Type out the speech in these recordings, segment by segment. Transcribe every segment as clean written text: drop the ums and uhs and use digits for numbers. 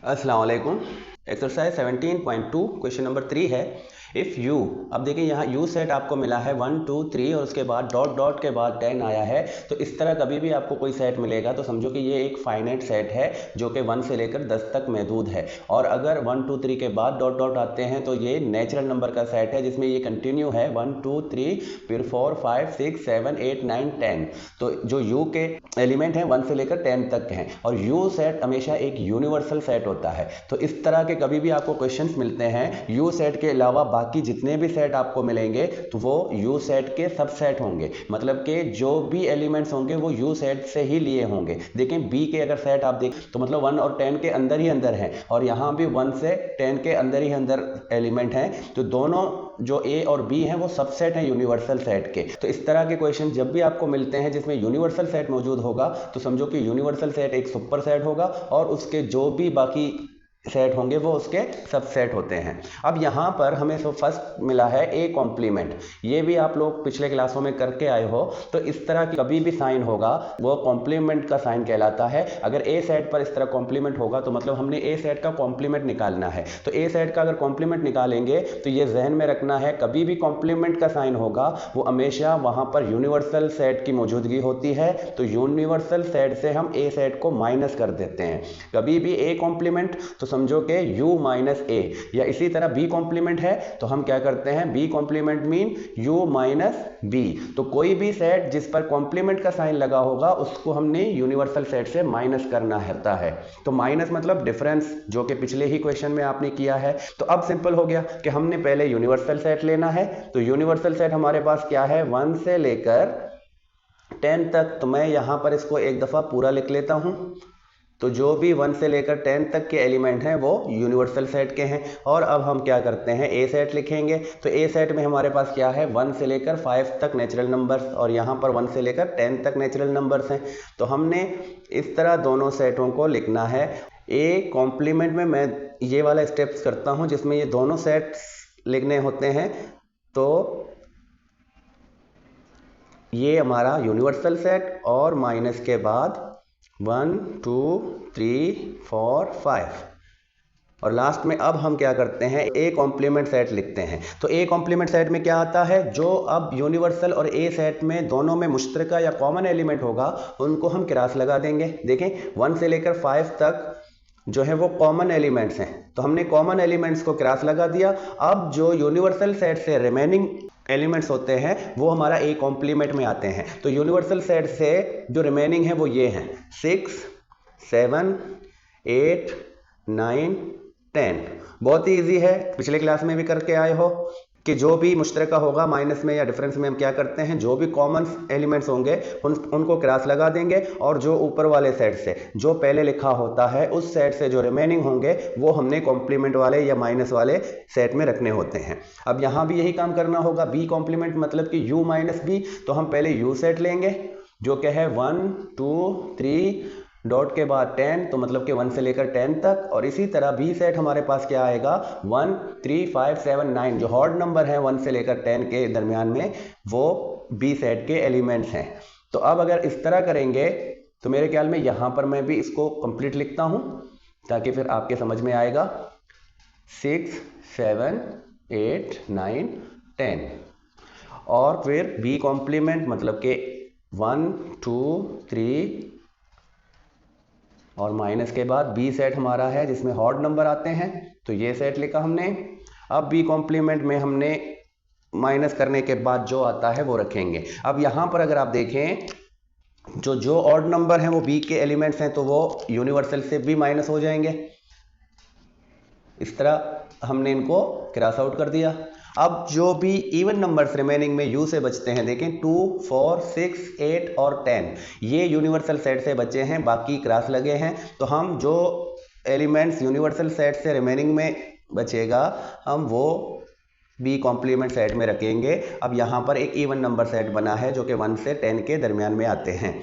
अस्सलाम वालेकुम। Exercise 17.2 question number 3 है। इफ़ यू, अब देखिए यहाँ यू सेट आपको मिला है 1 2 3 और उसके बाद डॉट डॉट के बाद 10 आया है। तो इस तरह कभी भी आपको कोई सेट मिलेगा तो समझो कि ये एक फाइनाइट सेट है जो कि 1 से लेकर 10 तक महदूद है। और अगर 1 2 3 के बाद डॉट डॉट आते हैं तो ये नेचुरल नंबर का सेट है जिसमें ये कंटिन्यू है 1 2 3 फिर 4 5 6 7 8 9 10। तो जो यू के एलिमेंट हैं 1 से लेकर 10 तक हैं और यू सेट हमेशा एक यूनिवर्सल सेट होता है। तो इस तरह के कभी भी आपको क्वेश्चंस मिलते हैं यू सेट के अलावा बाकी जितने भी सेट आपको मिलेंगे तो वो यू सेट के सबसेट होंगे, मतलब कि जो भी एलिमेंट्स होंगे वो यू सेट से ही लिए होंगे। देखें बी के अगर सेट आप देख तो मतलब 1 और 10 के अंदर ही अंदर है और यहाँ भी 1 से 10 के अंदर ही अंदर एलिमेंट हैं। तो दोनों जो ए और बी हैं वो सबसेट हैं यूनिवर्सल सेट के। तो इस तरह के क्वेश्चन जब भी आपको मिलते हैं जिसमें यूनिवर्सल सेट मौजूद होगा तो समझो कि यूनिवर्सल सेट एक सुपर सेट होगा और उसके जो भी बाकी सेट होंगे वो उसके सबसेट होते हैं। अब यहाँ पर हमें तो फर्स्ट मिला है ए कॉम्प्लीमेंट। ये भी आप लोग पिछले क्लासों में करके आए हो। तो इस तरह की कभी भी साइन होगा वो कॉम्प्लीमेंट का साइन कहलाता है। अगर ए सेट पर इस तरह कॉम्प्लीमेंट होगा तो मतलब हमने ए सेट का कॉम्प्लीमेंट निकालना है। तो ए सेट का अगर कॉम्प्लीमेंट निकालेंगे तो ये जहन में रखना है कभी भी कॉम्प्लीमेंट का साइन होगा वो हमेशा वहाँ पर यूनिवर्सल सेट की मौजूदगी होती है। तो यूनिवर्सल सेट से हम ए सेट को माइनस कर देते हैं। कभी भी ए कॉम्प्लीमेंट तो समझो कि u माइनस ए, या इसी तरह b कॉम्प्लीमेंट है तो हम क्या करते हैं b complement mean u minus b। तो कोई भी सेट जिस पर कॉम्प्लीमेंट का साइन लगा होगा उसको हमने यूनिवर्सल सेट से माइनस करना होता है। तो माइनस मतलब डिफरेंस, जो कि पिछले ही क्वेश्चन में आपने किया है। तो अब सिंपल हो गया कि हमने पहले यूनिवर्सल सेट लेना है। तो यूनिवर्सल सेट हमारे पास क्या है 1 से लेकर 10 तक। तो मैं यहां पर इसको एक दफा पूरा लिख लेता हूं। तो जो भी 1 से लेकर 10 तक के एलिमेंट हैं वो यूनिवर्सल सेट के हैं। और अब हम क्या करते हैं ए सेट लिखेंगे। तो ए सेट में हमारे पास क्या है 1 से लेकर 5 तक नेचुरल नंबर्स और यहाँ पर 1 से लेकर 10 तक नेचुरल नंबर्स हैं। तो हमने इस तरह दोनों सेटों को लिखना है। ए कॉम्प्लीमेंट में मैं ये वाला स्टेप्स करता हूँ जिसमें ये दोनों सेट्स लिखने होते हैं। तो ये हमारा यूनिवर्सल सेट और माइनस के बाद 1 2 3 4 5 और लास्ट में अब हम क्या करते हैं ए कॉम्प्लीमेंट सेट लिखते हैं। तो ए कॉम्प्लीमेंट सेट में क्या आता है जो अब यूनिवर्सल और ए सेट में दोनों में मुश्तरका या कॉमन एलिमेंट होगा उनको हम क्रॉस लगा देंगे। देखें 1 से लेकर 5 तक जो है वो कॉमन एलिमेंट्स हैं तो हमने कॉमन एलिमेंट्स को क्रॉस लगा दिया। अब जो यूनिवर्सल सेट से रिमेनिंग एलिमेंट्स होते हैं वो हमारा ए कॉम्प्लीमेंट में आते हैं। तो यूनिवर्सल सेट से जो रिमेनिंग है वो ये हैं 6 7 8 9 10। बहुत ही इजी है, पिछले क्लास में भी करके आए हो कि जो भी मुश्तरका होगा माइनस में या डिफरेंस में हम क्या करते हैं जो भी कॉमन एलिमेंट्स होंगे उनको क्रॉस लगा देंगे और जो ऊपर वाले सेट से जो पहले लिखा होता है उस सेट से जो रिमेनिंग होंगे वो हमने कॉम्प्लीमेंट वाले या माइनस वाले सेट में रखने होते हैं। अब यहाँ भी यही काम करना होगा। बी कॉम्प्लीमेंट मतलब कि u माइनस बी। तो हम पहले u सेट लेंगे जो क्या है 1 2 3 डॉट के बाद 10, तो मतलब कि 1 से लेकर 10 तक। और इसी तरह बी सेट हमारे पास क्या आएगा 1 3 5 7 9। जो हॉट नंबर है 1 से लेकर 10 के दरमियान में वो बी सेट के एलिमेंट्स हैं। तो अब अगर इस तरह करेंगे तो मेरे ख्याल में यहाँ पर मैं भी इसको कंप्लीट लिखता हूँ ताकि फिर आपके समझ में आएगा। 6 7 8 9 10 और फिर बी कॉम्प्लीमेंट मतलब कि 1 2 3 और माइनस के बाद बी सेट हमारा है जिसमें हॉट नंबर आते हैं तो ये सेट लिखा हमने। अब बी कॉम्प्लीमेंट में हमने माइनस करने के बाद जो आता है वो रखेंगे। अब यहाँ पर अगर आप देखें जो ऑड नंबर हैं वो बी के एलिमेंट्स हैं तो वो यूनिवर्सल से भी माइनस हो जाएंगे। इस तरह हमने इनको क्रॉस आउट कर दिया। अब जो भी इवन नंबर्स रिमेनिंग में u से बचते हैं देखें 2 4 6 8 और 10 ये यूनिवर्सल सेट से बचे हैं, बाकी क्रॉस लगे हैं। तो हम जो एलिमेंट्स यूनिवर्सल सेट से रिमेनिंग में बचेगा हम वो बी कॉम्प्लीमेंट सेट में रखेंगे। अब यहाँ पर एक इवन नंबर सेट बना है जो कि 1 से 10 के दरमियान में आते हैं।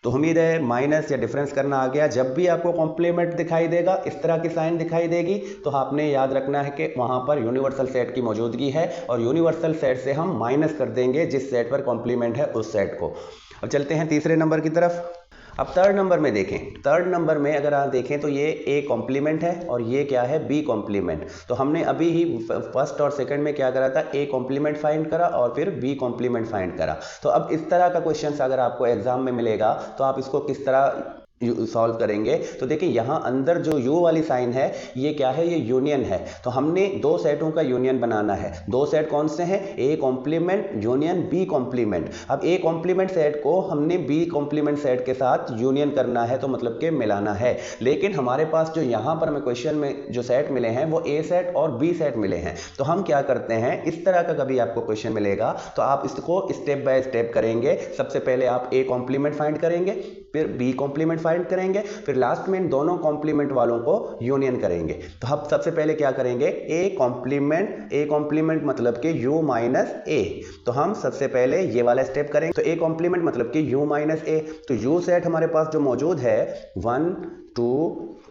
तो उम्मीद है माइनस या डिफरेंस करना आ गया। जब भी आपको कॉम्प्लीमेंट दिखाई देगा इस तरह की साइन दिखाई देगी तो आपने याद रखना है कि वहाँ पर यूनिवर्सल सेट की मौजूदगी है और यूनिवर्सल सेट से हम माइनस कर देंगे जिस सेट पर कॉम्प्लीमेंट है उस सेट को। अब चलते हैं तीसरे नंबर की तरफ। अब थर्ड नंबर में देखें, थर्ड नंबर में अगर आप देखें तो ये ए कॉम्प्लीमेंट है और ये क्या है, बी कॉम्प्लीमेंट। तो हमने अभी ही फर्स्ट और सेकंड में क्या करा था, ए कॉम्प्लीमेंट फाइंड करा और फिर बी कॉम्प्लीमेंट फाइंड करा। तो अब इस तरह का क्वेश्चन अगर आपको एग्जाम में मिलेगा तो आप इसको किस तरह सॉल्व करेंगे। तो देखिए यहाँ अंदर जो यू वाली साइन है ये क्या है, ये यूनियन है। तो हमने दो सेटों का यूनियन बनाना है। दो सेट कौन से हैं, A complement union B complement. अब ए कॉम्प्लीमेंट सेट को हमने बी कॉम्प्लीमेंट सेट के साथ यूनियन करना है, तो मतलब के मिलाना है। लेकिन हमारे पास जो यहाँ पर हमें क्वेश्चन में जो सेट मिले हैं वो ए सेट और बी सेट मिले हैं। तो हम क्या करते हैं, इस तरह का कभी आपको क्वेश्चन मिलेगा तो आप इसको स्टेप बाय स्टेप करेंगे। सबसे पहले आप ए कॉम्प्लीमेंट फाइंड करेंगे, फिर बी कॉम्प्लीमेंट फाइंड करेंगे, फिर लास्ट में इन दोनों कॉम्प्लीमेंट वालों को यूनियन करेंगे। तो हम सबसे पहले क्या करेंगे, ए कॉम्प्लीमेंट मतलब कि u माइनस ए। तो हम सबसे पहले ये वाला स्टेप करेंगे। तो ए कॉम्प्लीमेंट मतलब कि u माइनस ए। तो u सेट हमारे पास जो मौजूद है 1 2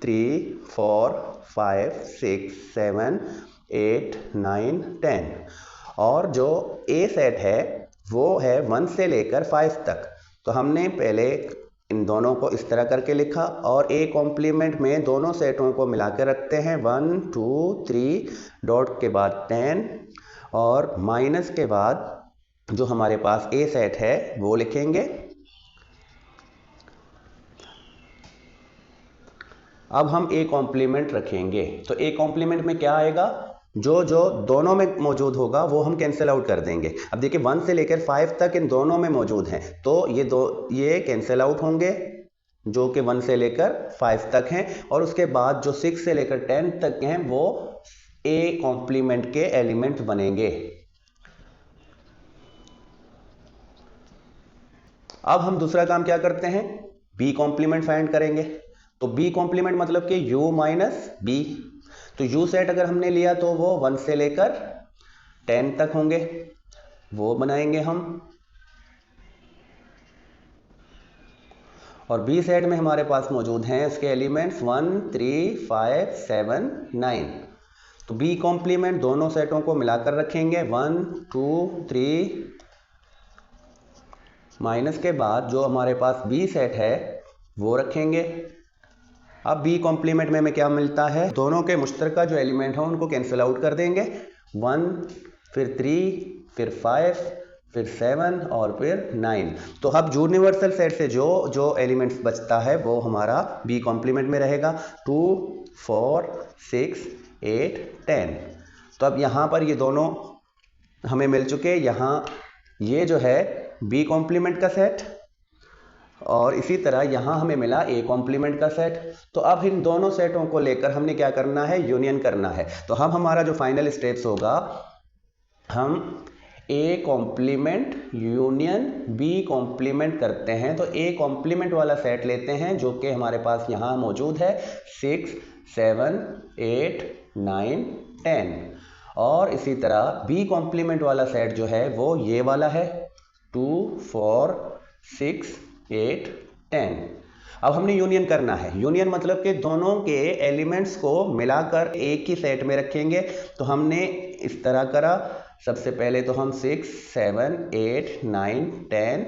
3 4 5 6 7 8 9 10, और जो ए सेट है वो है 1 से लेकर 5 तक। तो हमने पहले इन दोनों को इस तरह करके लिखा और ए कॉम्प्लीमेंट में दोनों सेटों को मिला के रखते हैं 1 2 3 डॉट के बाद 10 और माइनस के बाद जो हमारे पास ए सेट है वो लिखेंगे। अब हम ए कॉम्प्लीमेंट रखेंगे। तो ए कॉम्प्लीमेंट में क्या आएगा, जो दोनों में मौजूद होगा वो हम कैंसिल आउट कर देंगे। अब देखिए 1 से लेकर 5 तक इन दोनों में मौजूद हैं, तो ये कैंसिल आउट होंगे जो कि 1 से लेकर 5 तक हैं, और उसके बाद जो 6 से लेकर 10 तक हैं वो ए कॉम्प्लीमेंट के एलिमेंट बनेंगे। अब हम दूसरा काम क्या करते हैं, बी कॉम्प्लीमेंट फाइंड करेंगे। तो बी कॉम्प्लीमेंट मतलब कि u माइनस बी। तो u सेट अगर हमने लिया तो वो 1 से लेकर 10 तक होंगे, वो बनाएंगे हम। और b सेट में हमारे पास मौजूद हैं इसके एलिमेंट्स 1 3 5 7 9। तो b कॉम्प्लीमेंट दोनों सेटों को मिलाकर रखेंगे 1 2 3, माइनस के बाद जो हमारे पास b सेट है वो रखेंगे। अब बी कॉम्प्लीमेंट में हमें क्या मिलता है, दोनों के मुश्तरका जो एलिमेंट हैं उनको कैंसिल आउट कर देंगे। 1 फिर 3 फिर 5 फिर 7 और फिर 9। तो अब यूनिवर्सल सेट से जो एलिमेंट्स बचता है वो हमारा बी कॉम्प्लीमेंट में रहेगा 2 4 6 8 10। तो अब यहाँ पर ये दोनों हमें मिल चुके। यहाँ ये जो है बी कॉम्प्लीमेंट का सेट और इसी तरह यहाँ हमें मिला ए कॉम्प्लीमेंट का सेट। तो अब इन दोनों सेटों को लेकर हमने क्या करना है, यूनियन करना है। तो हम हमारा जो फाइनल स्टेप्स होगा, हम A complement union B complement करते हैं। तो ए कॉम्प्लीमेंट वाला सेट लेते हैं जो कि हमारे पास यहाँ मौजूद है 6 7 8 9 10, और इसी तरह बी कॉम्प्लीमेंट वाला सेट जो है वो ये वाला है 2 4 6 8 10। अब हमने यूनियन करना है। यूनियन मतलब कि दोनों के एलिमेंट्स को मिलाकर एक ही सेट में रखेंगे। तो हमने इस तरह करा, सबसे पहले तो हम 6 7 8 9 10,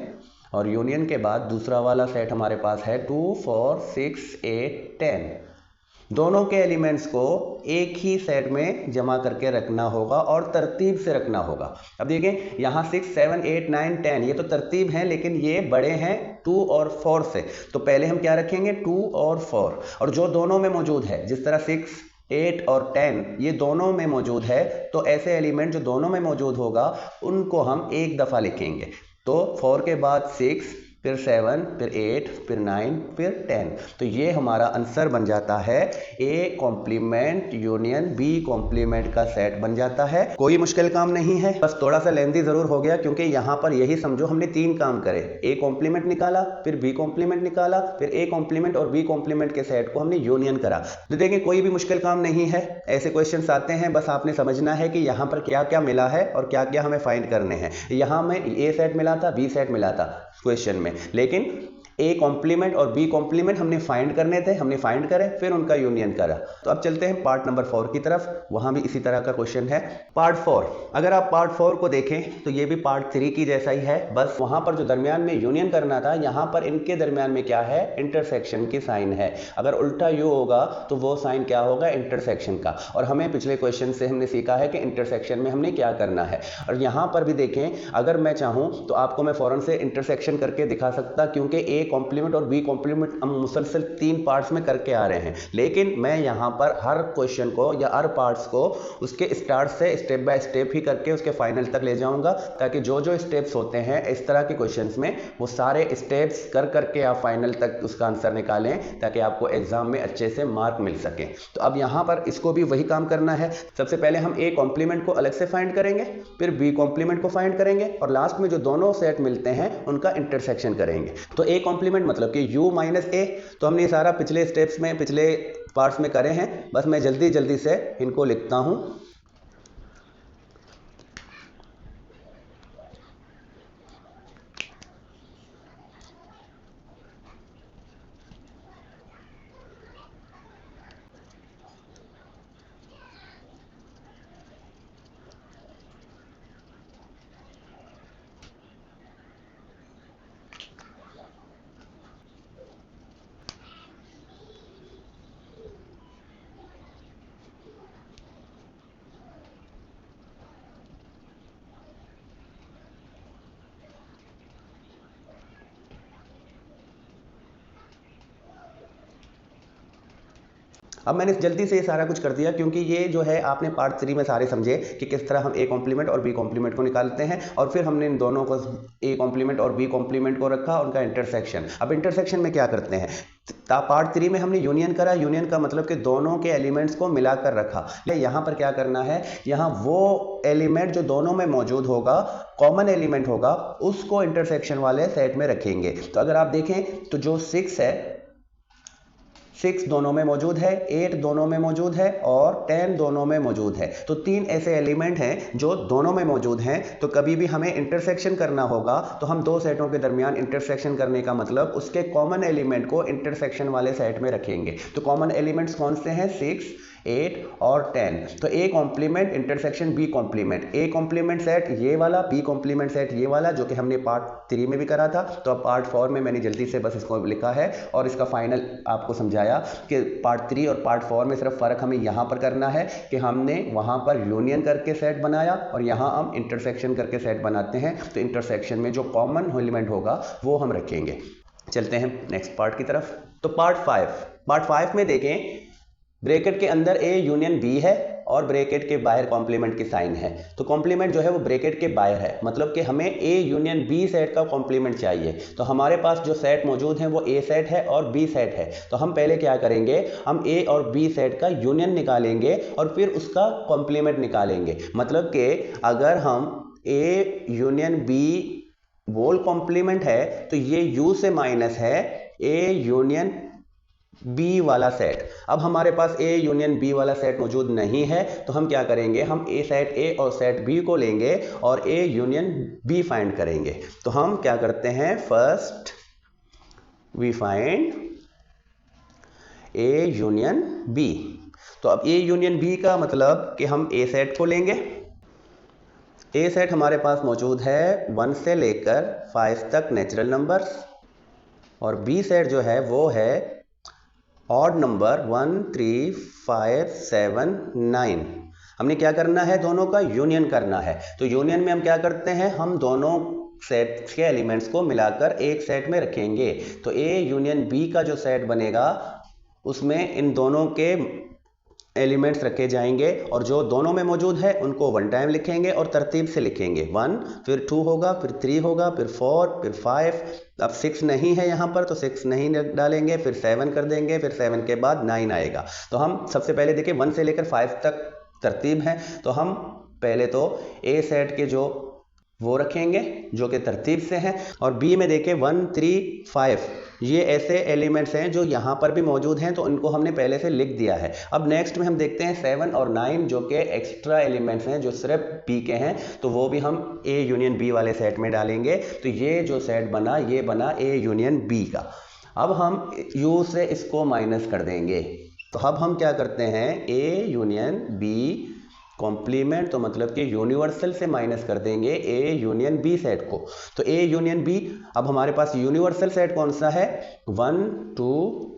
और यूनियन के बाद दूसरा वाला सेट हमारे पास है 2 4 6 8 10। दोनों के एलिमेंट्स को एक ही सेट में जमा करके रखना होगा और तरतीब से रखना होगा। अब देखें यहाँ 6 7 8 9 10 ये तो तरतीब हैं, लेकिन ये बड़े हैं 2 और 4 से। तो पहले हम क्या रखेंगे 2 और 4, और जो दोनों में मौजूद है, जिस तरह 6 8 और 10 ये दोनों में मौजूद है, तो ऐसे एलिमेंट जो दोनों में मौजूद होगा उनको हम एक दफ़ा लिखेंगे। तो 4 के बाद 6 फिर 7 फिर 8 फिर 9 फिर 10। तो ये हमारा आंसर बन जाता है A complement union B complement का सेट बन जाता है। कोई मुश्किल काम नहीं है, बस थोड़ा सा लेंथी जरूर हो गया क्योंकि यहाँ पर यही समझो हमने 3 काम करे। ए कॉम्प्लीमेंट निकाला, फिर बी कॉम्प्लीमेंट निकाला, फिर ए कॉम्प्लीमेंट और बी कॉम्प्लीमेंट के सेट को हमने यूनियन करा। तो देखिए कोई भी मुश्किल काम नहीं है, ऐसे क्वेश्चन आते हैं, बस आपने समझना है कि यहाँ पर क्या क्या मिला है और क्या क्या हमें फाइंड करने हैं। यहाँ में ए सेट मिला था, बी सेट मिला था क्वेश्चन में, लेकिन ए कॉम्प्लीमेंट और बी कॉम्प्लीमेंट हमने फाइंड करने थे, हमने फाइंड करे, फिर उनका यूनियन करा। तो अब चलते हैं पार्ट नंबर 4 की तरफ, वहां भी इसी तरह का क्वेश्चन है। पार्ट 4, अगर आप पार्ट 4 को देखें तो ये भी पार्ट 3 की जैसा ही है, बस वहां पर जो दरमियान में यूनियन करना था, यहां पर इनके दरमियान में क्या है, इंटरसेक्शन की साइन है। अगर उल्टा यू होगा तो वो साइन क्या होगा, इंटरसेक्शन का। और हमें पिछले क्वेश्चन से हमने सीखा है कि इंटरसेक्शन में हमने क्या करना है। और यहां पर भी देखें, अगर मैं चाहूं तो आपको मैं फौरन से इंटरसेक्शन करके दिखा सकता, क्योंकि ए कॉम्प्लीमेंट और बी कॉम्प्लीमेंट हम मुसलसल 3 पार्ट्स में करके आ रहे हैं। लेकिन मैं यहां पर हर क्वेश्चन को या हर पार्ट्स को उसके स्टार्ट से स्टेप बाय स्टेप ही करके उसके फाइनल तक ले जाऊंगा, ताकि जो जो स्टेप्स होते हैं इस तरह के क्वेश्चंस में, वो सारे स्टेप्स कर करके आप फाइनल तक उसका आंसर निकालें, ताकि आपको एग्जाम में अच्छे से मार्क मिल सके। तो अब यहां पर इसको भी वही काम करना है। सबसे पहले हम ए कॉम्प्लीमेंट को अलग से फाइंड करेंगे, फिर बी कॉम्प्लीमेंट को फाइंड करेंगे, और लास्ट में जो दोनों सेट मिलते हैं उनका इंटरसेक्शन करेंगे। तो ए कॉम्प्लीमेंट मतलब कि u माइनस ए, तो हमने ये सारा पिछले स्टेप्स में, पिछले पार्ट्स में करे हैं, बस मैं जल्दी जल्दी से इनको लिखता हूं। अब मैंने जल्दी से ये सारा कुछ कर दिया, क्योंकि ये जो है आपने पार्ट 3 में सारे समझे कि किस तरह हम ए कॉम्प्लीमेंट और बी कॉम्प्लीमेंट को निकालते हैं, और फिर हमने इन दोनों को, ए कॉम्प्लीमेंट और बी कॉम्प्लीमेंट को रखा, उनका इंटरसेक्शन। अब इंटरसेक्शन में क्या करते हैं, पार्ट 3 में हमने यूनियन करा, यूनियन का मतलब कि दोनों के एलिमेंट्स को मिलाकर रखा। यहाँ पर क्या करना है, यहाँ वो एलिमेंट जो दोनों में मौजूद होगा, कॉमन एलिमेंट होगा, उसको इंटरसेक्शन वाले सेट में रखेंगे। तो अगर आप देखें तो जो 6 है, 6 दोनों में मौजूद है, 8 दोनों में मौजूद है, और 10 दोनों में मौजूद है। तो 3 ऐसे एलिमेंट हैं जो दोनों में मौजूद हैं। तो कभी भी हमें इंटरसेक्शन करना होगा तो हम दो सेटों के दरमियान इंटरसेक्शन करने का मतलब उसके कॉमन एलिमेंट को इंटरसेक्शन वाले सेट में रखेंगे। तो कॉमन एलिमेंट्स कौन से हैं, 6, 8 और 10। तो A complement intersection B complement, A complement set ये वाला, बी कॉम्प्लीमेंट सेट ये वाला, जो कि हमने पार्ट 3 में भी करा था। तो अब पार्ट 4 में मैंने जल्दी से बस इसको लिखा है और इसका फाइनल आपको समझाया कि पार्ट 3 और पार्ट 4 में सिर्फ फ़र्क हमें यहाँ पर करना है कि हमने वहाँ पर यूनियन करके सेट बनाया और यहाँ हम इंटरसेक्शन करके सेट बनाते हैं। तो इंटरसेक्शन में जो कॉमन एलिमेंट होगा वो हम रखेंगे। चलते हैं नेक्स्ट पार्ट की तरफ। तो पार्ट 5 में देखें, ब्रैकेट के अंदर ए यूनियन बी है और ब्रैकेट के बाहर कॉम्प्लीमेंट की साइन है। तो कॉम्प्लीमेंट जो है वो ब्रैकेट के बाहर है, मतलब कि हमें ए यूनियन बी सेट का कॉम्प्लीमेंट चाहिए। तो हमारे पास जो सेट मौजूद है वो ए सेट है और बी सेट है। तो हम पहले क्या करेंगे, हम ए और बी सेट का यूनियन निकालेंगे और फिर उसका कॉम्प्लीमेंट निकालेंगे। मतलब कि अगर हम A union B whole complement है तो ये यू से माइनस है ए यूनियन बी वाला सेट। अब हमारे पास ए यूनियन बी वाला सेट मौजूद नहीं है, तो हम क्या करेंगे, हम ए सेट ए और सेट बी को लेंगे और ए यूनियन बी फाइंड करेंगे। तो हम क्या करते हैं, first we find A union B. तो अब ए यूनियन बी का मतलब कि हम ए सेट को लेंगे। ए सेट हमारे पास मौजूद है 1 से लेकर 5 तक नेचुरल नंबर्स, और बी सेट जो है वो है ऑड नंबर 1, 3, 5, 7, 9। हमने क्या करना है, दोनों का यूनियन करना है। तो यूनियन में हम क्या करते हैं, हम दोनों सेट के एलिमेंट्स को मिलाकर एक सेट में रखेंगे। तो ए यूनियन बी का जो सेट बनेगा उसमें इन दोनों के एलिमेंट्स रखे जाएंगे और जो दोनों में मौजूद है उनको वन टाइम लिखेंगे और तरतीब से लिखेंगे। 1, फिर 2 होगा, फिर 3 होगा, फिर 4, फिर 5। अब 6 नहीं है यहाँ पर तो 6 नहीं डालेंगे, फिर 7 कर देंगे, फिर 7 के बाद 9 आएगा। तो हम सबसे पहले देखिए 1 से लेकर 5 तक तरतीब है। तो हम पहले तो ए सेट के जो वो रखेंगे जो कि तरतीब से हैं, और बी में देखें 1, 3, 5 ये ऐसे एलिमेंट्स हैं जो यहाँ पर भी मौजूद हैं, तो इनको हमने पहले से लिख दिया है। अब नेक्स्ट में हम देखते हैं 7 और 9 जो कि एक्स्ट्रा एलिमेंट्स हैं जो सिर्फ बी के हैं, तो वो भी हम ए यूनियन बी वाले सेट में डालेंगे। तो ये जो सेट बना ये बना ए यूनियन बी का। अब हम यू से इसको माइनस कर देंगे, तो अब हम क्या करते हैं, ए यूनियन बी कॉम्प्लीमेंट, तो मतलब कि यूनिवर्सल से माइनस कर देंगे ए यूनियन बी सेट को। तो ए यूनियन बी, अब हमारे पास यूनिवर्सल सेट कौन सा है, 1 2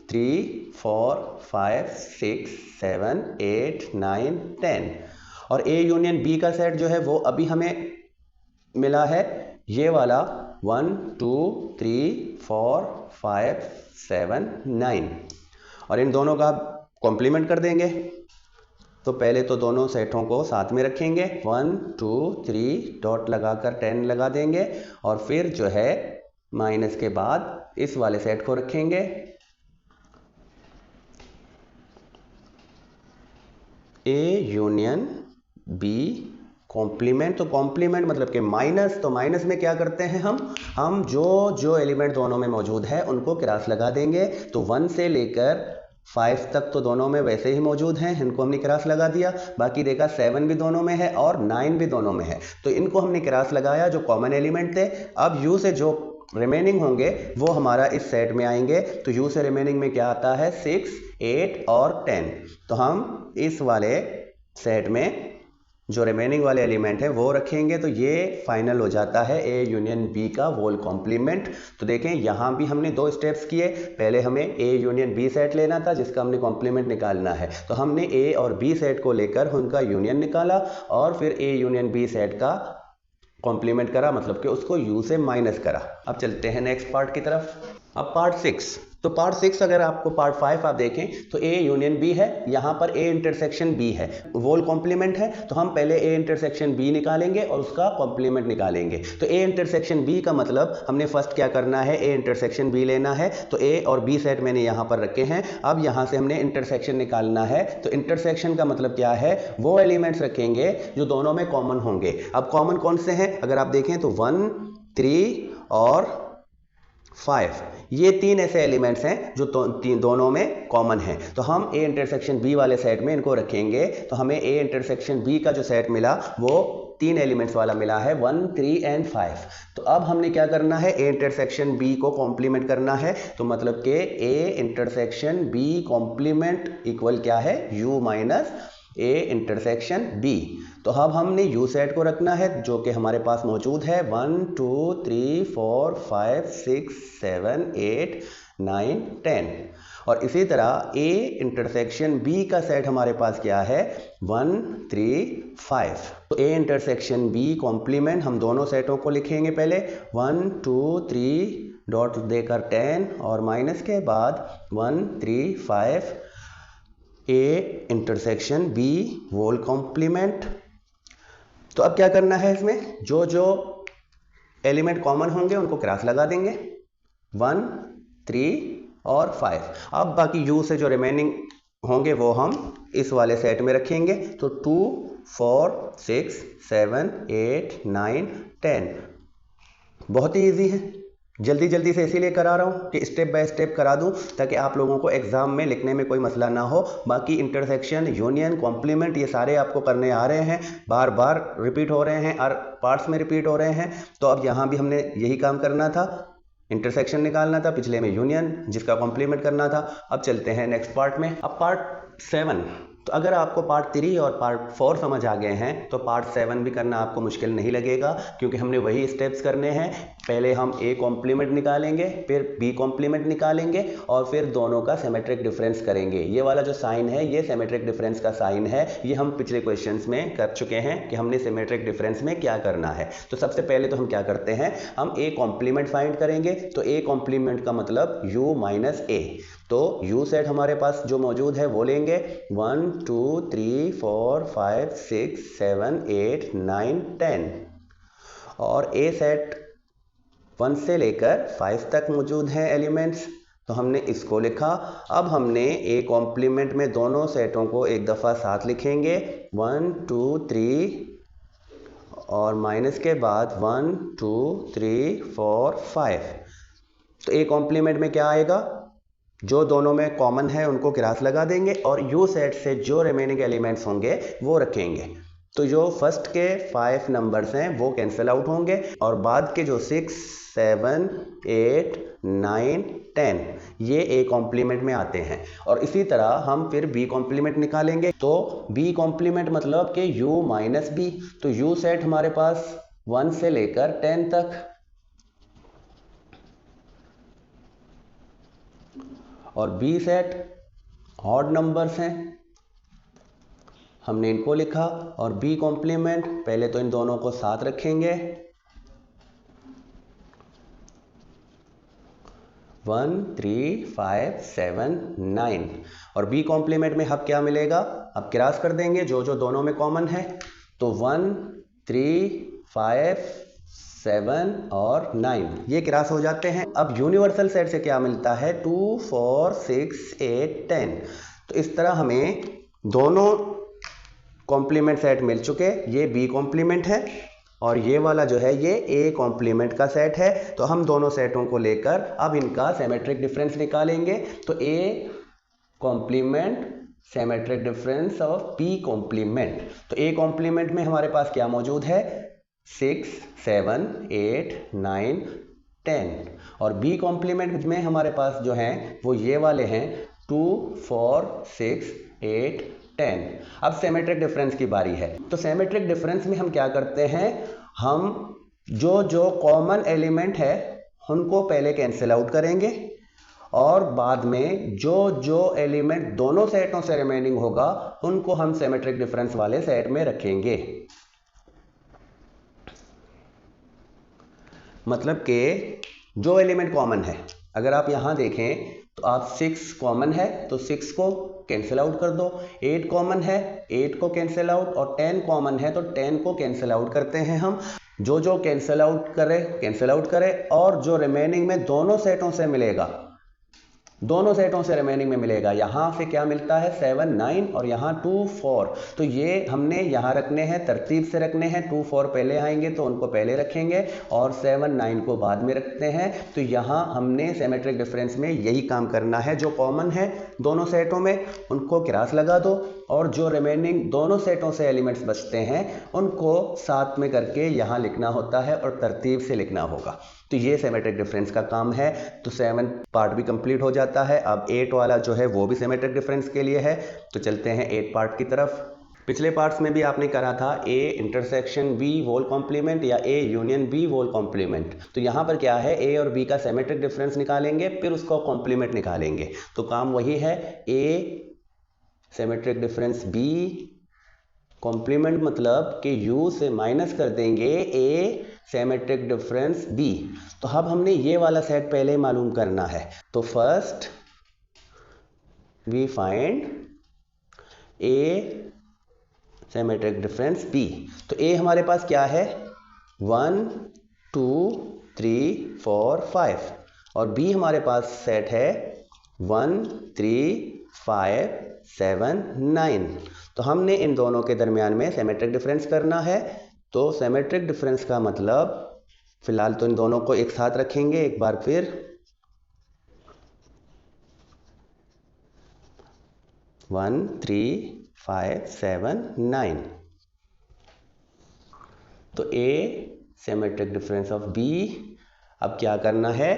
3 4 5 6 7 8 9 10, और ए यूनियन बी का सेट जो है वो अभी हमें मिला है ये वाला 1 2 3 4 5 7 9, और इन दोनों का कॉम्प्लीमेंट कर देंगे। तो पहले तो दोनों सेटों को साथ में रखेंगे, 1 2 3 डॉट लगाकर 10 लगा देंगे, और फिर जो है माइनस के बाद इस वाले सेट को रखेंगे, ए यूनियन बी कॉम्प्लीमेंट। तो कॉम्प्लीमेंट मतलब कि माइनस, तो माइनस में क्या करते हैं हम जो एलिमेंट दोनों में मौजूद है उनको क्रॉस लगा देंगे। तो 1 से लेकर 5 तक तो दोनों में वैसे ही मौजूद हैं, इनको हमने क्रॉस लगा दिया। बाकी देखा 7 भी दोनों में है और 9 भी दोनों में है, तो इनको हमने क्रॉस लगाया जो कॉमन एलिमेंट थे। अब यू से जो रिमेनिंग होंगे वो हमारा इस सेट में आएंगे। तो यू से रिमेनिंग में क्या आता है, 6 8 और 10। तो हम इस वाले सेट में जो रिमेनिंग वाले एलिमेंट है वो रखेंगे। तो ये फाइनल हो जाता है ए यूनियन बी का वोल कॉम्प्लीमेंट। तो देखें यहाँ भी हमने 2 स्टेप्स किए, पहले हमें ए यूनियन बी सेट लेना था जिसका हमने कॉम्प्लीमेंट निकालना है, तो हमने ए और बी सेट को लेकर उनका यूनियन निकाला और फिर ए यूनियन बी सेट का कॉम्प्लीमेंट करा, मतलब कि उसको यू से माइनस करा। अब चलते हैं नेक्स्ट पार्ट की तरफ। अब पार्ट 6, तो पार्ट 6 अगर आपको पार्ट 5 आप देखें तो ए यूनियन बी है, यहाँ पर ए इंटरसेक्शन बी है, वोल कॉम्प्लीमेंट है। तो हम पहले ए इंटरसेक्शन बी निकालेंगे और उसका कॉम्प्लीमेंट निकालेंगे। तो ए इंटरसेक्शन बी का मतलब हमने फर्स्ट क्या करना है, ए इंटरसेक्शन बी लेना है। तो ए और बी सेट मैंने यहाँ पर रखे हैं। अब यहाँ से हमने इंटरसेक्शन निकालना है। तो इंटरसेक्शन का मतलब क्या है, वो एलिमेंट्स रखेंगे जो दोनों में कॉमन होंगे। अब कॉमन कौन से हैं, अगर आप देखें तो 1 3 और 5, ये 3 ऐसे एलिमेंट्स हैं जो दोनों में कॉमन हैं। तो हम ए इंटरसेक्शन बी वाले सेट में इनको रखेंगे। तो हमें ए इंटरसेक्शन बी का जो सेट मिला वो 3 एलिमेंट्स वाला मिला है, 1 3 एंड 5। तो अब हमने क्या करना है, ए इंटरसेक्शन बी को कॉम्प्लीमेंट करना है। तो मतलब कि A intersection B complement equal क्या है, U minus A intersection B. तो अब हमने यू सेट को रखना है जो कि हमारे पास मौजूद है, 1 2 3 4 5 6 7 8 9 10, और इसी तरह ए इंटरसेक्शन बी का सेट हमारे पास क्या है, 1 3 5। तो ए इंटरसेक्शन बी कॉम्प्लीमेंट हम दोनों सेटों को लिखेंगे, पहले 1 2 3 डॉट देकर 10 और माइनस के बाद 1 3 5 A intersection B whole complement. तो अब क्या करना है, इसमें जो एलिमेंट कॉमन होंगे उनको क्रॉस लगा देंगे, 1 3 और 5। अब बाकी यू से जो रिमेनिंग होंगे वो हम इस वाले सेट में रखेंगे। तो 2 4 6 7 8 9 10, बहुत ही ईजी है। जल्दी जल्दी से इसीलिए करा रहा हूँ कि स्टेप बाय स्टेप करा दूँ ताकि आप लोगों को एग्जाम में लिखने में कोई मसला ना हो। बाकी इंटरसेक्शन, यूनियन, कॉम्प्लीमेंट ये सारे आपको करने आ रहे हैं, बार बार रिपीट हो रहे हैं और पार्ट्स में रिपीट हो रहे हैं। तो अब यहाँ भी हमने यही काम करना था, इंटरसेक्शन निकालना था, पिछले में यूनियन जिसका कॉम्प्लीमेंट करना था। अब चलते हैं नेक्स्ट पार्ट में। अब पार्ट 7, तो अगर आपको पार्ट 3 और पार्ट 4 समझ आ गए हैं तो पार्ट 7 भी करना आपको मुश्किल नहीं लगेगा, क्योंकि हमने वही स्टेप्स करने हैं। पहले हम ए कॉम्प्लीमेंट निकालेंगे, फिर बी कॉम्प्लीमेंट निकालेंगे और फिर दोनों का सिमेट्रिक डिफरेंस करेंगे। ये वाला जो साइन है ये सिमेट्रिक डिफरेंस का साइन है, ये हम पिछले क्वेश्चंस में कर चुके हैं कि हमने सिमेट्रिक डिफरेंस में क्या करना है। तो सबसे पहले तो हम क्या करते हैं, हम ए कॉम्प्लीमेंट फाइंड करेंगे। तो ए कॉम्प्लीमेंट का मतलब यू माइनस ए। तो यू सेट हमारे पास जो मौजूद है वो लेंगे, 1 2 3 4 5 6 7 8 9 10, और ए सेट 1 से लेकर 5 तक मौजूद हैं एलिमेंट्स, तो हमने इसको लिखा। अब हमने ए कॉम्प्लीमेंट में दोनों सेटों को एक दफ़ा साथ लिखेंगे, 1 2 3 और माइनस के बाद 1 2 3 4 5। तो ए कॉम्प्लीमेंट में क्या आएगा, जो दोनों में कॉमन है उनको क्रॉस लगा देंगे और यू सेट से जो रिमेनिंग एलिमेंट्स होंगे वो रखेंगे। तो जो फर्स्ट के 5 नंबर्स हैं वो कैंसिल आउट होंगे और बाद के जो 6, 7, 8, 9, 10 ये ए कॉम्प्लीमेंट में आते हैं। और इसी तरह हम फिर बी कॉम्प्लीमेंट निकालेंगे। तो बी कॉम्प्लीमेंट मतलब कि u माइनस बी। तो u सेट हमारे पास 1 से लेकर 10 तक और बी सेट ऑड नंबर्स हैं, हमने इनको लिखा। और बी कॉम्प्लीमेंट पहले तो इन दोनों को साथ रखेंगे, 1, 3, 5, 7, 9 और बी कॉम्प्लीमेंट में अब क्या मिलेगा, अब क्रॉस कर देंगे जो जो दोनों में कॉमन है। तो 1, 3, 5, 7 और 9 ये क्रॉस हो जाते हैं। अब यूनिवर्सल सेट से क्या मिलता है, 2, 4, 6, 8, 10। तो इस तरह हमें दोनों कॉम्प्लीमेंट सेट मिल चुके। ये बी कॉम्प्लीमेंट है और ये वाला जो है ये ए कॉम्प्लीमेंट का सेट है। तो हम दोनों सेटों को लेकर अब इनका सिमेट्रिक डिफरेंस निकालेंगे। तो A complement symmetric difference of B complement. तो ए कॉम्प्लीमेंट में हमारे पास क्या मौजूद है, 6, 7, 8, 9, 10 और बी कॉम्प्लीमेंट में हमारे पास जो हैं वो ये वाले हैं 2, 4, 6, 8, 10। अब सिमेट्रिक डिफरेंस की बारी है। तो सिमेट्रिक डिफरेंस में हम क्या करते हैं, हम जो जो कॉमन एलिमेंट है उनको पहले कैंसिल आउट करेंगे और बाद में जो जो एलिमेंट दोनों सेटों से रिमेनिंग होगा उनको हम सिमेट्रिक डिफरेंस वाले सेट में रखेंगे। मतलब कि जो एलिमेंट कॉमन है, अगर आप यहां देखें तो आप 6 कॉमन है तो 6 को कैंसिल आउट कर दो, 8 कॉमन है 8 को कैंसिल आउट और 10 कॉमन है तो 10 को कैंसिल आउट करते हैं हम। जो जो कैंसिल आउट करे और जो रिमेनिंग में दोनों सेटों से मिलेगा, दोनों सेटों से रिमेनिंग में मिलेगा, यहां से क्या मिलता है 7, 9 और यहां 2, 4। तो ये हमने यहां रखने हैं, तरतीब से रखने हैं। 2, 4 पहले आएंगे तो उनको पहले रखेंगे और 7, 9 को बाद में रखते हैं। तो यहां हमने सिमेट्रिक डिफरेंस में यही काम करना है, जो कॉमन है दोनों सेटों में उनको क्रॉस लगा दो और जो रिमेनिंग दोनों सेटों से एलिमेंट्स बचते हैं उनको साथ में करके यहां लिखना होता है और तरतीब से लिखना होगा। तो ये सिमेट्रिक डिफरेंस का काम है। तो 7 पार्ट भी कंप्लीट हो जाता है। अब 8 वाला जो है वो भी सिमेट्रिक डिफरेंस के लिए है। तो चलते हैं 8 पार्ट की तरफ। पिछले पार्ट्स में भी आपने करा था A intersection B whole complement या A union B whole complement. तो यहाँ पर क्या है, ए और बी का सिमेट्रिक डिफरेंस निकालेंगे फिर उसको कॉम्प्लीमेंट निकालेंगे। तो काम वही है, ए सिमेट्रिक डिफरेंस बी कॉम्प्लीमेंट मतलब कि u से माइनस कर देंगे a सिमेट्रिक डिफरेंस b। तो अब हमने ये वाला सेट पहले मालूम करना है। तो first we find a symmetric difference b। तो a हमारे पास क्या है, 1, 2, 3, 4, 5 और b हमारे पास सेट है 1, 3, 5, 7, 9। तो हमने इन दोनों के दरमियान में सिमेट्रिक डिफरेंस करना है। तो सिमेट्रिक डिफरेंस का मतलब, फिलहाल तो इन दोनों को एक साथ रखेंगे एक बार फिर, 1, 3, 5, 7, 9। तो A symmetric difference of B। अब क्या करना है,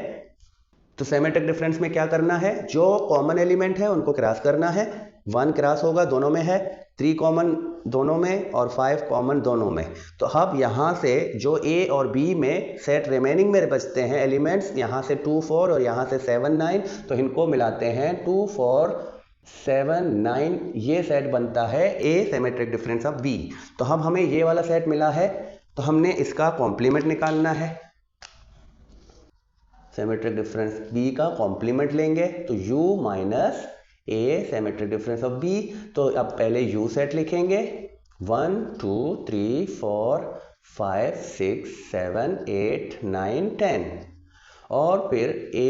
तो सिमेट्रिक डिफरेंस में क्या करना है, जो कॉमन एलिमेंट है उनको क्रॉस करना है। 1 क्रॉस होगा, दोनों में है, 3 कॉमन दोनों में और 5 कॉमन दोनों में। तो अब यहाँ से जो A और B में सेट रिमेनिंग में बचते हैं एलिमेंट्स, यहाँ से 2, 4 और यहाँ से 7, 9, तो इनको मिलाते हैं 2, 4, 7, 9 ये सेट बनता है A symmetric difference of B। तो अब हमें ये वाला सेट मिला है तो हमने इसका कॉम्प्लीमेंट निकालना है। सिमेट्रिक डिफरेंस B का कॉम्प्लीमेंट लेंगे तो u minus A symmetric difference of B। तो अब पहले u सेट लिखेंगे, 1, 2, 3, 4, 5, 6, 7, 8, 9, 10 और फिर A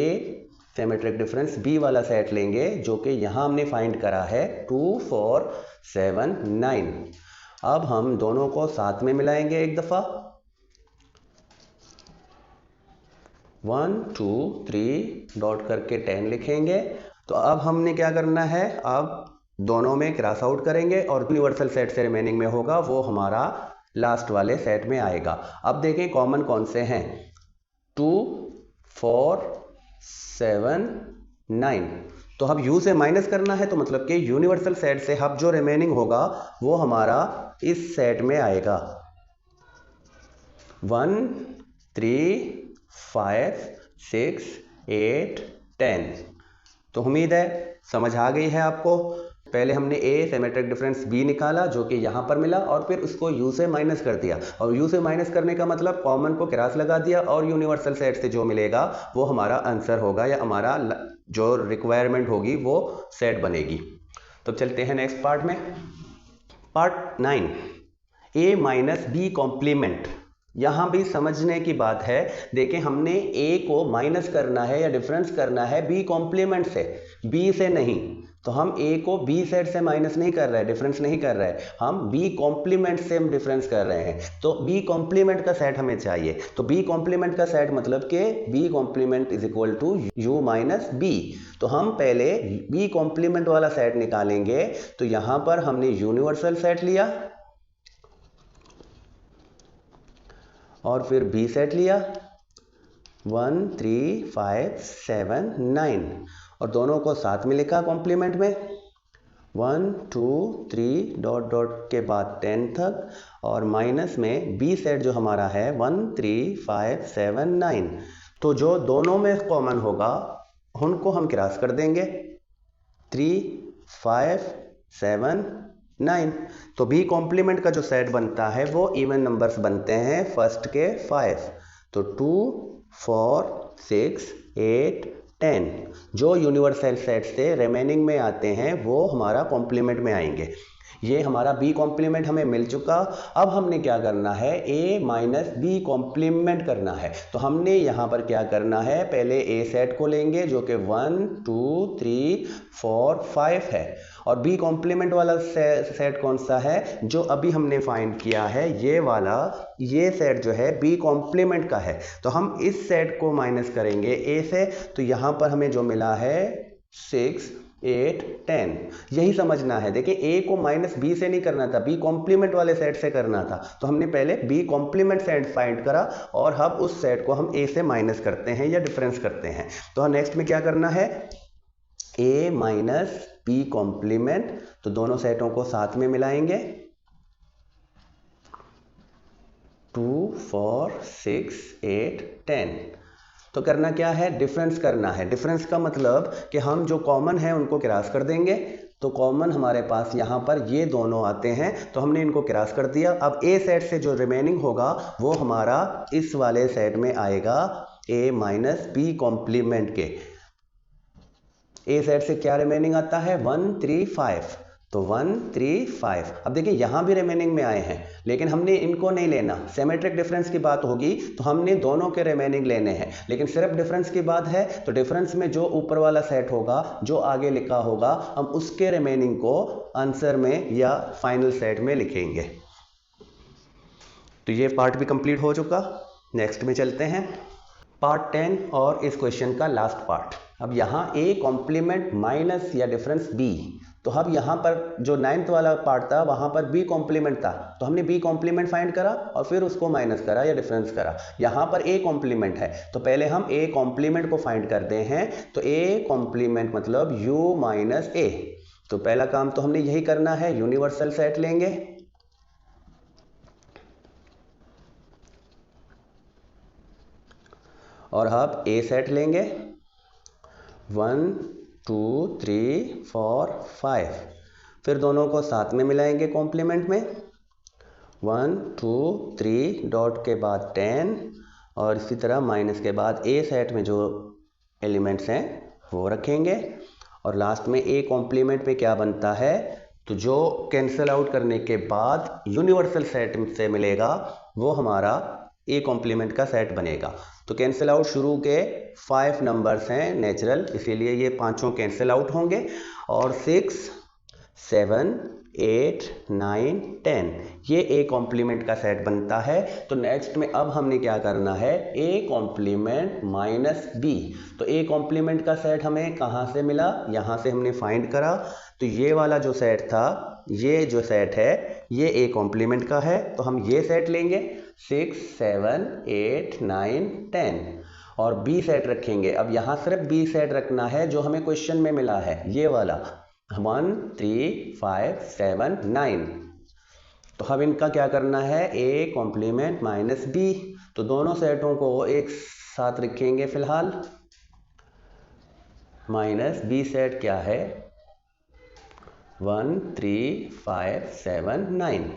सिमेट्रिक डिफरेंस B वाला सेट लेंगे जो कि यहाँ हमने फाइंड करा है 2, 4, 7, 9। अब हम दोनों को साथ में मिलाएंगे एक दफ़ा, 1 2 3 डॉट करके 10 लिखेंगे। तो अब हमने क्या करना है, अब दोनों में क्रॉस आउट करेंगे और यूनिवर्सल सेट से रिमेनिंग में होगा वो हमारा लास्ट वाले सेट में आएगा। अब देखें कॉमन कौन से हैं, 2 4 7 9। तो अब u से माइनस करना है, तो मतलब कि यूनिवर्सल सेट से अब जो रिमेनिंग होगा वो हमारा इस सेट में आएगा 1 3 5 6 8 10। तो उम्मीद है समझ आ गई है आपको। पहले हमने a सिमेट्रिक डिफरेंस b निकाला जो कि यहाँ पर मिला, और फिर उसको u से माइनस कर दिया, और u से माइनस करने का मतलब कॉमन को क्रॉस लगा दिया और यूनिवर्सल सेट से जो मिलेगा वो हमारा आंसर होगा, या हमारा जो रिक्वायरमेंट होगी वो सेट बनेगी। तो चलते हैं नेक्स्ट पार्ट में। Part 9, a minus B complement. यहाँ भी समझने की बात है। देखें हमने a को माइनस करना है या डिफरेंस करना है b कॉम्प्लीमेंट से, b से नहीं। तो हम a को b सेट से माइनस नहीं कर रहे हैं, डिफरेंस नहीं कर रहे हैं, हम b कॉम्प्लीमेंट से हम डिफरेंस कर रहे हैं। तो b कॉम्प्लीमेंट का सेट हमें चाहिए। तो b कॉम्प्लीमेंट का सेट मतलब कि b complement is equal to u minus b। तो हम पहले b कॉम्प्लीमेंट वाला सेट निकालेंगे। तो यहाँ पर हमने यूनिवर्सल सेट लिया और फिर b सेट लिया 1 3 5 7 9, और दोनों को साथ में लिखा कॉम्प्लीमेंट में 1 2 3 डॉट डॉट के बाद 10 तक, और माइनस में b सेट जो हमारा है 1 3 5 7 9। तो जो दोनों में कॉमन होगा उनको हम क्रॉस कर देंगे 3 5 7 9। तो b कॉम्प्लीमेंट का जो सेट बनता है वो इवन नंबर्स बनते हैं फर्स्ट के 5। तो 2 4 6 8 10 जो यूनिवर्सल सेट से रिमेनिंग में आते हैं वो हमारा कॉम्प्लीमेंट में आएंगे। ये हमारा b कॉम्प्लीमेंट हमें मिल चुका। अब हमने क्या करना है, a माइनस बी कॉम्प्लीमेंट करना है। तो हमने यहाँ पर क्या करना है, पहले a सेट को लेंगे जो कि 1 2 3 4 5 है, और b कॉम्प्लीमेंट वाला सेट कौन सा है, जो अभी हमने फाइंड किया है ये वाला। ये सेट जो है b कॉम्प्लीमेंट का है। तो हम इस सेट को माइनस करेंगे a से। तो यहाँ पर हमें जो मिला है 6 8 10। यही समझना है। देखिए a को माइनस b से नहीं करना था, b कॉम्प्लीमेंट वाले सेट से करना था। तो हमने पहले b कॉम्प्लीमेंट सेट फाइंड करा, और अब उस सेट को हम a से माइनस करते हैं या डिफरेंस करते हैं। तो नेक्स्ट में क्या करना है, a माइनस b कॉम्प्लीमेंट। तो दोनों सेटों को साथ में मिलाएंगे 2 4 6 8 10। तो करना क्या है, डिफरेंस करना है। डिफरेंस का मतलब कि हम जो कॉमन है उनको क्रॉस कर देंगे। तो कॉमन हमारे पास यहाँ पर ये दोनों आते हैं, तो हमने इनको क्रॉस कर दिया। अब a सेट से जो रिमेनिंग होगा वो हमारा इस वाले सेट में आएगा a माइनस बी कॉम्प्लीमेंट के। a सेट से क्या रिमेनिंग आता है 1 3 5। तो 1 3 5। अब देखिए यहाँ भी रिमेनिंग में आए हैं, लेकिन हमने इनको नहीं लेना। सिमेट्रिक डिफरेंस की बात होगी तो हमने दोनों के रिमेनिंग लेने हैं, लेकिन सिर्फ डिफरेंस की बात है तो डिफरेंस में जो ऊपर वाला सेट होगा, जो आगे लिखा होगा, हम उसके रिमेनिंग को आंसर में या फाइनल सेट में लिखेंगे। तो ये पार्ट भी कंप्लीट हो चुका। नेक्स्ट में चलते हैं, पार्ट 10 और इस क्वेश्चन का लास्ट पार्ट। अब यहाँ a कॉम्प्लीमेंट माइनस या डिफरेंस b। तो अब यहाँ पर जो 9th वाला पार्ट था वहाँ पर b कॉम्प्लीमेंट था, तो हमने b कॉम्प्लीमेंट फाइंड करा और फिर उसको माइनस करा या डिफरेंस करा। यहाँ पर a कॉम्प्लीमेंट है, तो पहले हम a कॉम्प्लीमेंट को फाइंड करते हैं। तो a कॉम्प्लीमेंट मतलब u माइनस a। तो पहला काम तो हमने यही करना है, यूनिवर्सल सेट लेंगे और अब a सेट लेंगे 1 2 3 4 5। फिर दोनों को साथ में मिलाएंगे कॉम्प्लीमेंट में 1 2 3 डॉट के बाद 10, और इसी तरह माइनस के बाद a सेट में जो एलिमेंट्स हैं वो रखेंगे। और लास्ट में a कॉम्प्लीमेंट में क्या बनता है, तो जो कैंसिल आउट करने के बाद यूनिवर्सल सेट से मिलेगा वो हमारा a कॉम्प्लीमेंट का सेट बनेगा। तो कैंसिल आउट शुरू के 5 नंबर्स हैं नेचुरल, इसीलिए ये पांचों कैंसिल आउट होंगे, और 6 7 8 9 10 ये ए कॉम्प्लीमेंट का सेट बनता है। तो नेक्स्ट में अब हमने क्या करना है, ए कॉम्प्लीमेंट माइनस बी। तो ए कॉम्प्लीमेंट का सेट हमें कहाँ से मिला, यहाँ से हमने फाइंड करा। तो ये वाला जो सेट था, ये जो सेट है ये ए कॉम्प्लीमेंट का है, तो हम ये सेट लेंगे 6 7 8 9 10 और बी सेट रखेंगे। अब यहाँ सिर्फ बी सेट रखना है जो हमें क्वेश्चन में मिला है, ये वाला 1 3 5 7 9। तो हम इनका क्या करना है, ए कॉम्प्लीमेंट माइनस बी। तो दोनों सेटों को एक साथ रखेंगे फिलहाल। माइनस बी सेट क्या है, 1 3 5 7 9।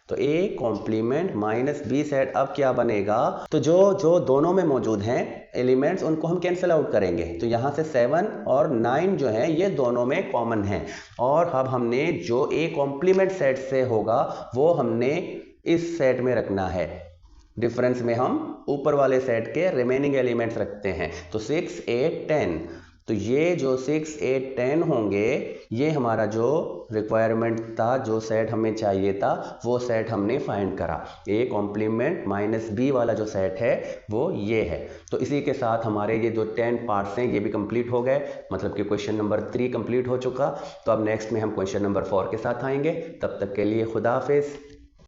तो A complement minus B set अब क्या बनेगा, तो जो जो दोनों में मौजूद हैं एलिमेंट्स उनको हम कैंसिल आउट करेंगे। तो यहाँ से 7 और 9 जो है ये दोनों में कॉमन है। और अब हमने जो ए कॉम्प्लीमेंट सेट से होगा वो हमने इस सेट में रखना है। डिफरेंस में हम ऊपर वाले सेट के रिमेनिंग एलिमेंट्स रखते हैं। तो 6 8 10, तो ये जो 6 8 10 होंगे ये हमारा जो रिक्वायरमेंट था, जो सेट हमें चाहिए था वो सेट हमने फाइंड करा। ए कॉम्प्लीमेंट माइनस बी वाला जो सेट है वो ये है। तो इसी के साथ हमारे ये जो 10 पार्ट्स हैं ये भी कंप्लीट हो गए, मतलब कि क्वेश्चन नंबर 3 कंप्लीट हो चुका। तो अब नेक्स्ट में हम क्वेश्चन नंबर 4 के साथ आएंगे। तब तक के लिए खुदा हाफिज।